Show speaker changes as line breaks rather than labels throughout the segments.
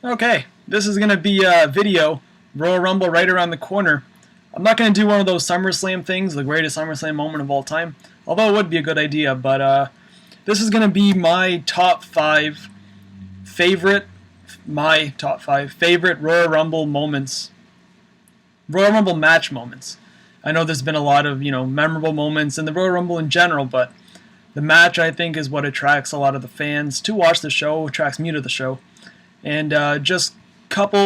Okay, this is going to be a video, Royal Rumble right around the corner. I'm not going to do one of those SummerSlam things, the greatest SummerSlam moment of all time, although it would be a good idea, but this is going to be favorite, my top five favorite Royal Rumble moments, Royal Rumble match moments. I know there's been a lot of, memorable moments in the Royal Rumble in general, but the match, I think, is what attracts a lot of the fans to watch the show, attracts me to the show. And just five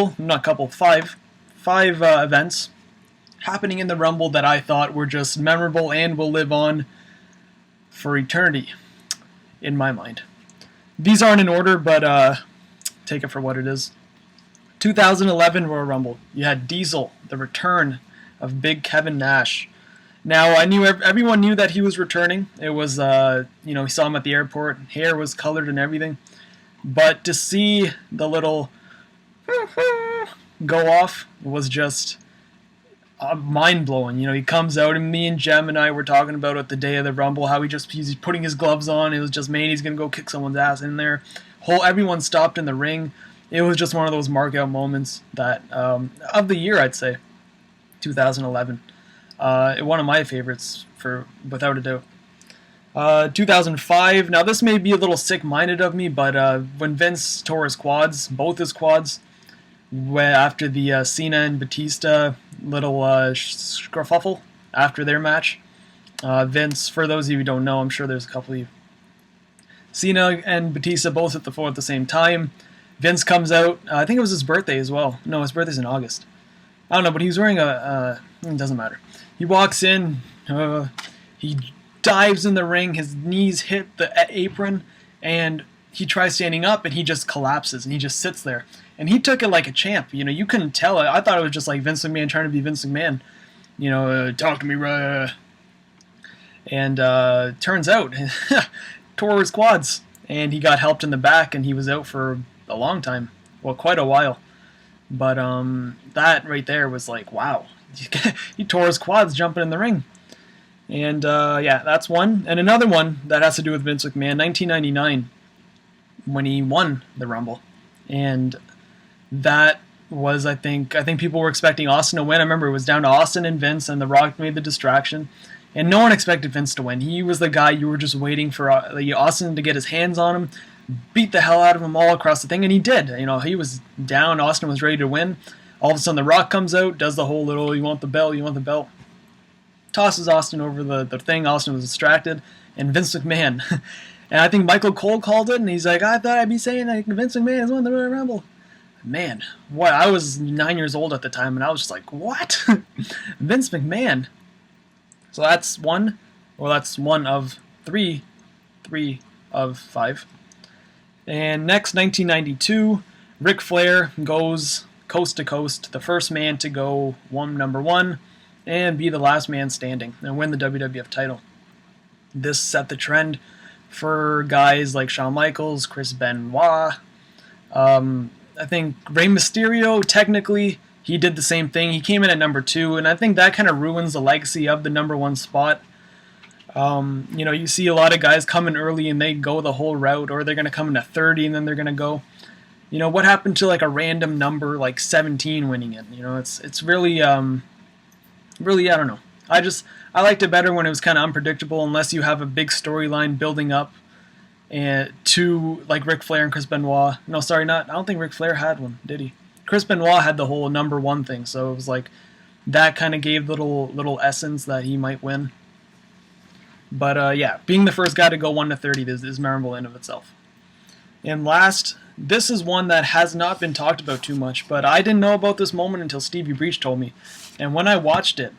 events happening in the Rumble that I thought were just memorable and will live on for eternity in my mind. These aren't in order, but take it for what it is. 2011 Royal Rumble. You had Diesel, the return of Big Kevin Nash. Now I knew everyone knew that he was returning. It was he saw him at the airport. Hair was colored and everything. But to see the little go off was just mind blowing. He comes out, and me and Jem and I were talking about it the day of the Rumble, how he's putting his gloves on. It was just, man, he's gonna go kick someone's ass in there. Everyone stopped in the ring. It was just one of those mark out moments that of the year, I'd say, 2011. One of my favorites, for without a doubt. 2005. Now this may be a little sick-minded of me, but when Vince tore his quads, both his quads, after the Cena and Batista little scruffle after their match, Vince, for those of you who don't know, I'm sure there's a couple of you. Cena and Batista both hit the floor at the same time. Vince comes out. I think it was his birthday as well. No, his birthday's in August. I don't know, but he was wearing it doesn't matter. He walks in. He dives in the ring. His knees hit the apron, and he tries standing up, and he just collapses, and he just sits there. And he took it like a champ. You couldn't tell it. I thought it was just like Vince McMahon trying to be Vince McMahon. Talk to me, and turns out tore his quads, and he got helped in the back, and he was out for a long time. Well, quite a while. But that right there was like, wow. He tore his quads jumping in the ring. And that's one. And another one that has to do with Vince McMahon, 1999, when he won the Rumble. And that was, I think people were expecting Austin to win. I remember it was down to Austin and Vince, and The Rock made the distraction. And no one expected Vince to win. He was the guy you were just waiting for Austin to get his hands on him, beat the hell out of him all across the thing, and he did. He was down. Austin was ready to win. All of a sudden, The Rock comes out, does the whole little, you want the belt. Tosses Austin over the thing. Austin was distracted, and Vince McMahon. And I think Michael Cole called it, and he's like, I thought I'd be saying that Vince McMahon has won the Royal Rumble. Man, what? I was 9 years old at the time, and I was just like, what? Vince McMahon. So that's one. Well, that's one of three of five. And next, 1992, Ric Flair goes coast to coast, the first man to go number one, and be the last man standing and win the WWF title. This set the trend for guys like Shawn Michaels, Chris Benoit. I think Rey Mysterio, technically, he did the same thing. He came in at number 2, and I think that kind of ruins the legacy of the number 1 spot. You see a lot of guys coming early and they go the whole route, or they're going to come in at 30 and then they're going to go. What happened to like a random number like 17 winning it? It's really, really, I don't know. I liked it better when it was kind of unpredictable, unless you have a big storyline building up and to like Ric Flair and Chris Benoit. No, sorry, I don't think Ric Flair had one, did he? Chris Benoit had the whole number 1 thing, so it was like that kind of gave little essence that he might win. But being the first guy to go 1 to 30 is memorable in of itself. And last, this is one that has not been talked about too much, but I didn't know about this moment until Stevie Breach told me. And when I watched it,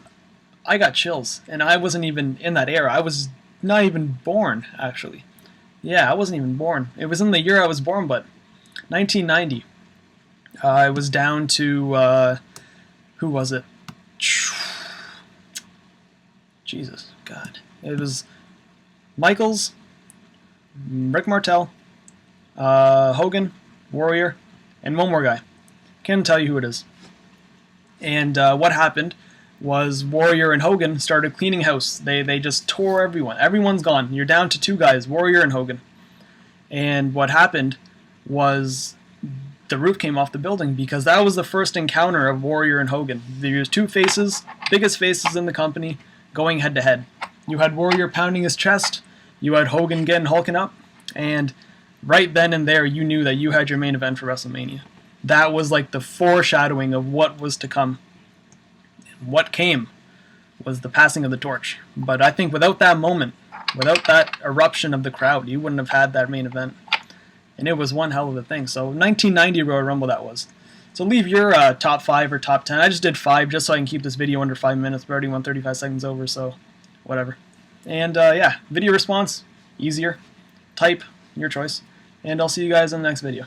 I got chills, and I wasn't even in that era. I was not even born, actually. Yeah, I wasn't even born. It was in the year I was born, but 1990. It was down to, who was it? Jesus, God. It was Michaels, Rick Martel, Hogan, Warrior, and one more guy. Can't tell you who it is. And what happened was Warrior and Hogan started cleaning house. They just tore everyone. Everyone's gone. You're down to 2 guys, Warrior and Hogan. And what happened was the roof came off the building, because that was the first encounter of Warrior and Hogan. There's two faces, biggest faces in the company, going head to head. You had Warrior pounding his chest, you had Hogan getting hulking up, and right then and there you knew that you had your main event for WrestleMania. That was like the foreshadowing of what was to come. And what came was the passing of the torch. But I think without that moment, without that eruption of the crowd, you wouldn't have had that main event. And it was one hell of a thing. So 1990 Royal Rumble that was. So leave your top 5 or top 10. I just did 5 just so I can keep this video under 5 minutes. We're already 135 seconds over, so whatever. And yeah, video response, easier. Type, your choice. And I'll see you guys in the next video.